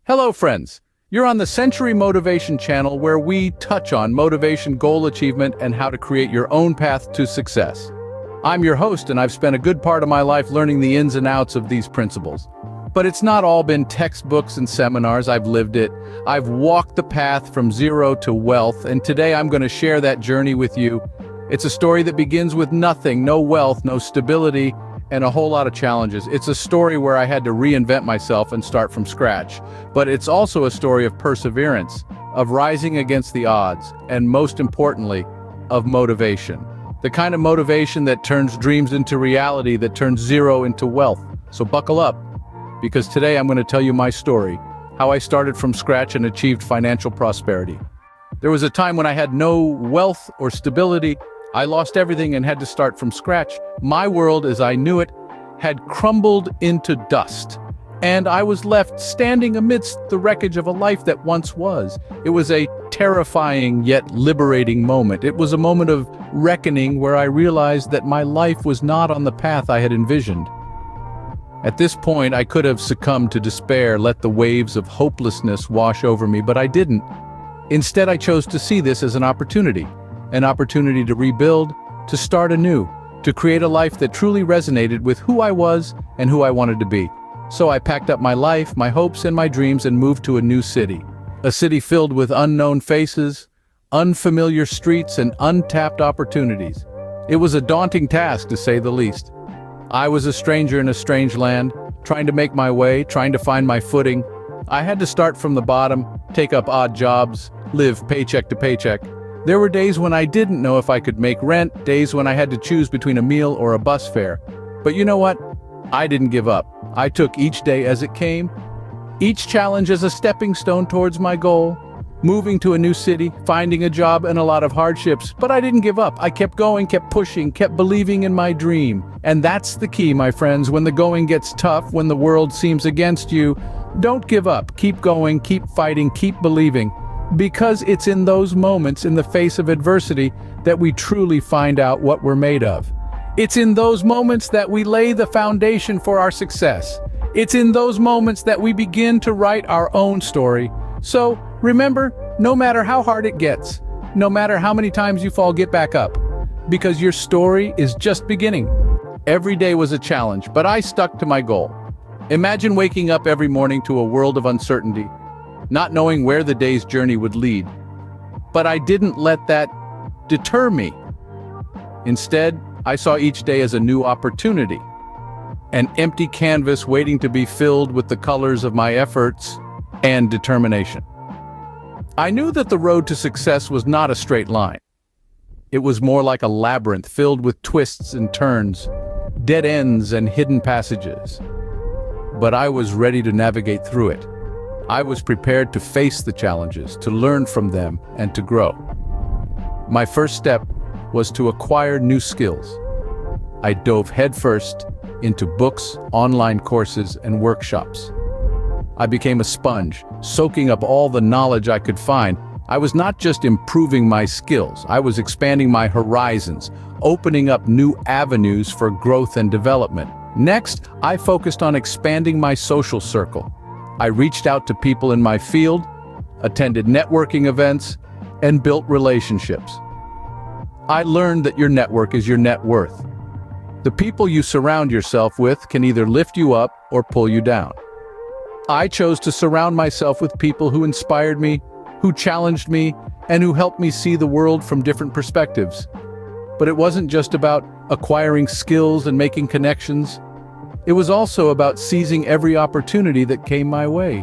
Hello, friends. You're on the Century Motivation channel where we touch on motivation, goal achievement, and how to create your own path to success. I'm your host, and I've spent a good part of my life learning the ins and outs of these principles. But it's not all been textbooks and seminars. I've lived it. I've walked the path from zero to wealth, and today I'm going to share that journey with you. It's a story that begins with nothing, no wealth, no stability, and a whole lot of challenges. It's a story where I had to reinvent myself and start from scratch. But it's also a story of perseverance, of rising against the odds, and most importantly, of motivation. The kind of motivation that turns dreams into reality, that turns zero into wealth. So buckle up, because today I'm going to tell you my story, how I started from scratch and achieved financial prosperity. There was a time when I had no wealth or stability. I lost everything and had to start from scratch. My world, as I knew it, had crumbled into dust, and I was left standing amidst the wreckage of a life that once was. It was a terrifying yet liberating moment. It was a moment of reckoning where I realized that my life was not on the path I had envisioned. At this point, I could have succumbed to despair, let the waves of hopelessness wash over me, but I didn't. Instead, I chose to see this as an opportunity to rebuild, to start anew, to create a life that truly resonated with who I was and who I wanted to be. So I packed up my life, my hopes, and my dreams and moved to a new city. A city filled with unknown faces, unfamiliar streets, and untapped opportunities. It was a daunting task, to say the least. I was a stranger in a strange land, trying to make my way, trying to find my footing. I had to start from the bottom, take up odd jobs, live paycheck to paycheck. There were days when I didn't know if I could make rent, days when I had to choose between a meal or a bus fare. But you know what? I didn't give up. I took each day as it came, each challenge as a stepping stone towards my goal, moving to a new city, finding a job, and a lot of hardships. But I didn't give up. I kept going, kept pushing, kept believing in my dream. And that's the key, my friends. When the going gets tough, when the world seems against you, don't give up. Keep going, keep fighting, keep believing. Because it's in those moments, in the face of adversity, that we truly find out what we're made of. It's in those moments that we lay the foundation for our success. It's in those moments that we begin to write our own story. So, remember, no matter how hard it gets, no matter how many times you fall, get back up. Because your story is just beginning. Every day was a challenge, but I stuck to my goal. Imagine waking up every morning to a world of uncertainty, not knowing where the day's journey would lead. But I didn't let that deter me. Instead, I saw each day as a new opportunity, an empty canvas waiting to be filled with the colors of my efforts and determination. I knew that the road to success was not a straight line. It was more like a labyrinth filled with twists and turns, dead ends and hidden passages. But I was ready to navigate through it. I was prepared to face the challenges, to learn from them, and to grow. My first step was to acquire new skills. I dove headfirst into books, online courses, and workshops. I became a sponge, soaking up all the knowledge I could find. I was not just improving my skills, I was expanding my horizons, opening up new avenues for growth and development. Next, I focused on expanding my social circle. I reached out to people in my field, attended networking events, and built relationships. I learned that your network is your net worth. The people you surround yourself with can either lift you up or pull you down. I chose to surround myself with people who inspired me, who challenged me, and who helped me see the world from different perspectives. But it wasn't just about acquiring skills and making connections. It was also about seizing every opportunity that came my way.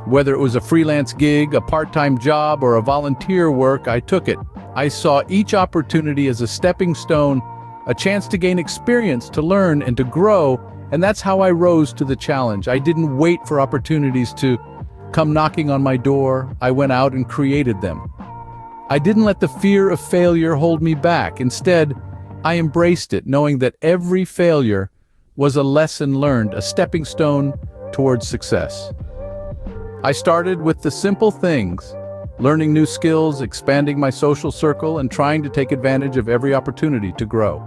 Whether it was a freelance gig, a part-time job, or a volunteer work, I took it. I saw each opportunity as a stepping stone, a chance to gain experience, to learn, and to grow, and that's how I rose to the challenge. I didn't wait for opportunities to come knocking on my door. I went out and created them. I didn't let the fear of failure hold me back. Instead, I embraced it, knowing that every failure was a lesson learned, a stepping stone towards success. I started with the simple things, learning new skills, expanding my social circle, and trying to take advantage of every opportunity to grow.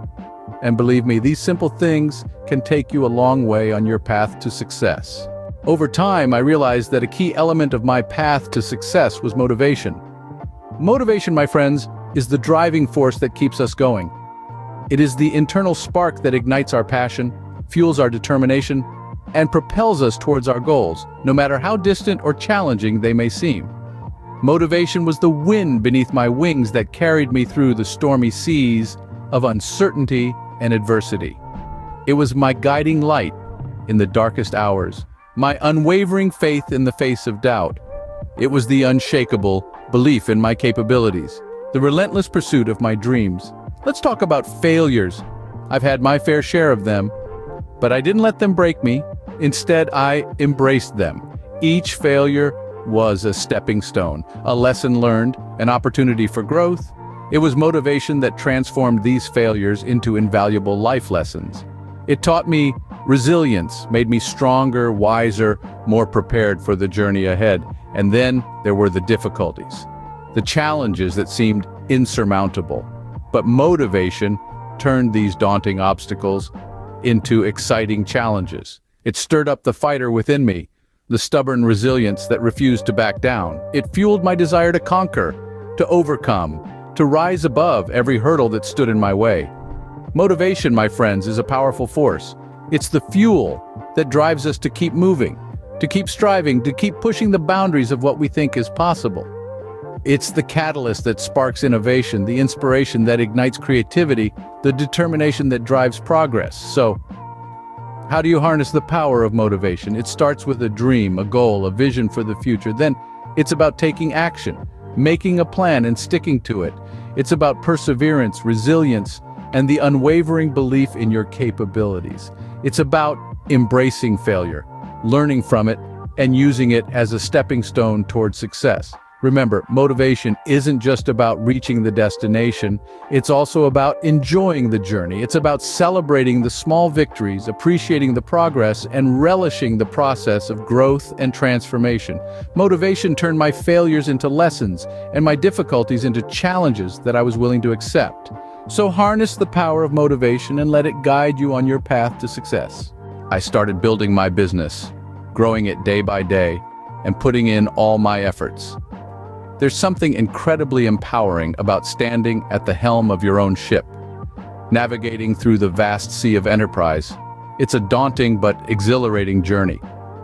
And believe me, these simple things can take you a long way on your path to success. Over time, I realized that a key element of my path to success was motivation. Motivation, my friends, is the driving force that keeps us going. It is the internal spark that ignites our passion, fuels our determination, and propels us towards our goals, no matter how distant or challenging they may seem. Motivation was the wind beneath my wings that carried me through the stormy seas of uncertainty and adversity. It was my guiding light in the darkest hours, my unwavering faith in the face of doubt. It was the unshakable belief in my capabilities, the relentless pursuit of my dreams. Let's talk about failures. I've had my fair share of them, but I didn't let them break me. Instead, I embraced them. Each failure was a stepping stone, a lesson learned, an opportunity for growth. It was motivation that transformed these failures into invaluable life lessons. It taught me resilience, made me stronger, wiser, more prepared for the journey ahead. And then there were the difficulties, the challenges that seemed insurmountable. But motivation turned these daunting obstacles into exciting challenges. It stirred up the fighter within me, the stubborn resilience that refused to back down. It fueled my desire to conquer, to overcome, to rise above every hurdle that stood in my way. Motivation, my friends, is a powerful force. It's the fuel that drives us to keep moving, to keep striving, to keep pushing the boundaries of what we think is possible. It's the catalyst that sparks innovation, the inspiration that ignites creativity, the determination that drives progress. So, how do you harness the power of motivation? It starts with a dream, a goal, a vision for the future. Then it's about taking action, making a plan and sticking to it. It's about perseverance, resilience, and the unwavering belief in your capabilities. It's about embracing failure, learning from it, and using it as a stepping stone towards success. Remember, motivation isn't just about reaching the destination, it's also about enjoying the journey. It's about celebrating the small victories, appreciating the progress, and relishing the process of growth and transformation. Motivation turned my failures into lessons and my difficulties into challenges that I was willing to accept. So harness the power of motivation and let it guide you on your path to success. I started building my business, growing it day by day, and putting in all my efforts. There's something incredibly empowering about standing at the helm of your own ship, navigating through the vast sea of enterprise. It's a daunting but exhilarating journey,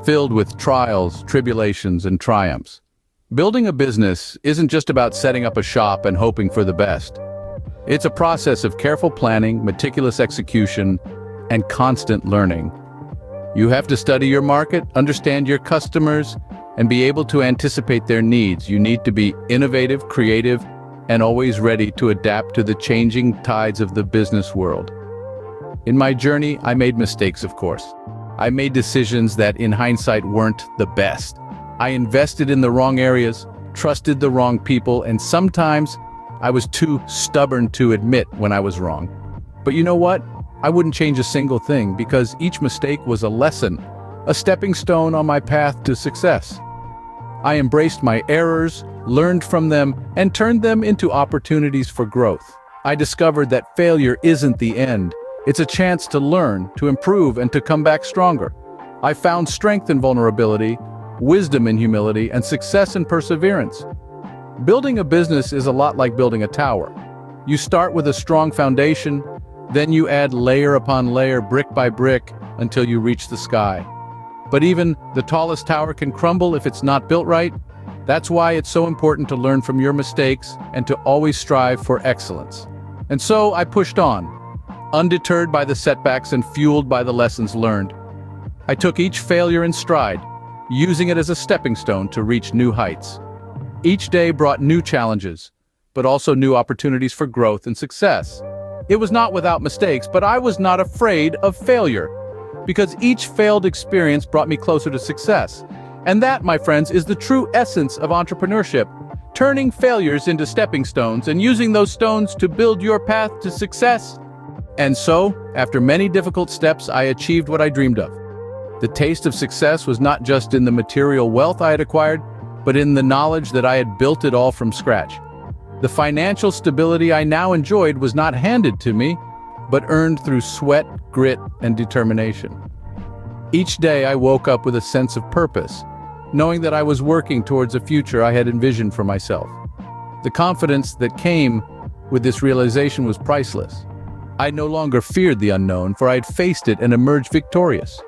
filled with trials, tribulations, and triumphs. Building a business isn't just about setting up a shop and hoping for the best. It's a process of careful planning, meticulous execution, and constant learning. You have to study your market, understand your customers, and be able to anticipate their needs. You need to be innovative, creative, and always ready to adapt to the changing tides of the business world. In my journey, I made mistakes, of course. I made decisions that, in hindsight, weren't the best. I invested in the wrong areas, trusted the wrong people, and sometimes I was too stubborn to admit when I was wrong. But you know what? I wouldn't change a single thing, because each mistake was a lesson, a stepping stone on my path to success. I embraced my errors, learned from them, and turned them into opportunities for growth. I discovered that failure isn't the end. It's a chance to learn, to improve, and to come back stronger. I found strength in vulnerability, wisdom in humility, and success in perseverance. Building a business is a lot like building a tower. You start with a strong foundation, then you add layer upon layer, brick by brick, until you reach the sky. But even the tallest tower can crumble if it's not built right. That's why it's so important to learn from your mistakes and to always strive for excellence. And so I pushed on, undeterred by the setbacks and fueled by the lessons learned. I took each failure in stride, using it as a stepping stone to reach new heights. Each day brought new challenges, but also new opportunities for growth and success. It was not without mistakes, but I was not afraid of failure, because each failed experience brought me closer to success. And that, my friends, is the true essence of entrepreneurship, turning failures into stepping stones and using those stones to build your path to success. And so, after many difficult steps, I achieved what I dreamed of. The taste of success was not just in the material wealth I had acquired, but in the knowledge that I had built it all from scratch. The financial stability I now enjoyed was not handed to me, but earned through sweat, grit, and determination. Each day I woke up with a sense of purpose, knowing that I was working towards a future I had envisioned for myself. The confidence that came with this realization was priceless. I no longer feared the unknown, for I had faced it and emerged victorious.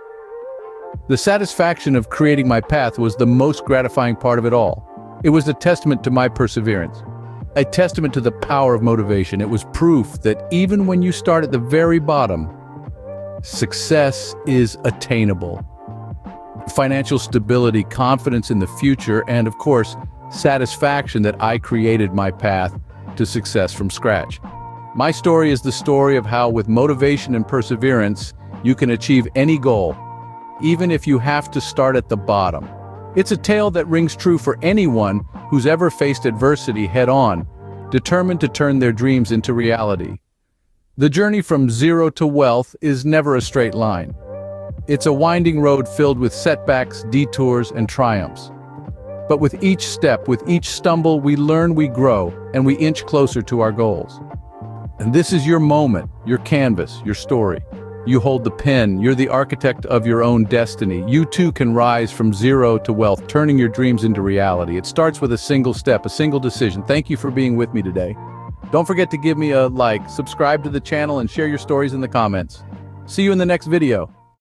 The satisfaction of creating my path was the most gratifying part of it all. It was a testament to my perseverance, a testament to the power of motivation. It was proof that even when you start at the very bottom, success is attainable. Financial stability, confidence in the future, and of course, satisfaction that I created my path to success from scratch. My story is the story of how, with motivation and perseverance, you can achieve any goal, even if you have to start at the bottom. It's a tale that rings true for anyone who's ever faced adversity head-on, determined to turn their dreams into reality. The journey from zero to wealth is never a straight line. It's a winding road filled with setbacks, detours, and triumphs. But with each step, with each stumble, we learn, we grow, and we inch closer to our goals. And this is your moment, your canvas, your story. You hold the pen, you're the architect of your own destiny. You too can rise from zero to wealth, turning your dreams into reality. It starts with a single step, a single decision. Thank you for being with me today. Don't forget to give me a like, subscribe to the channel, and share your stories in the comments. See you in the next video.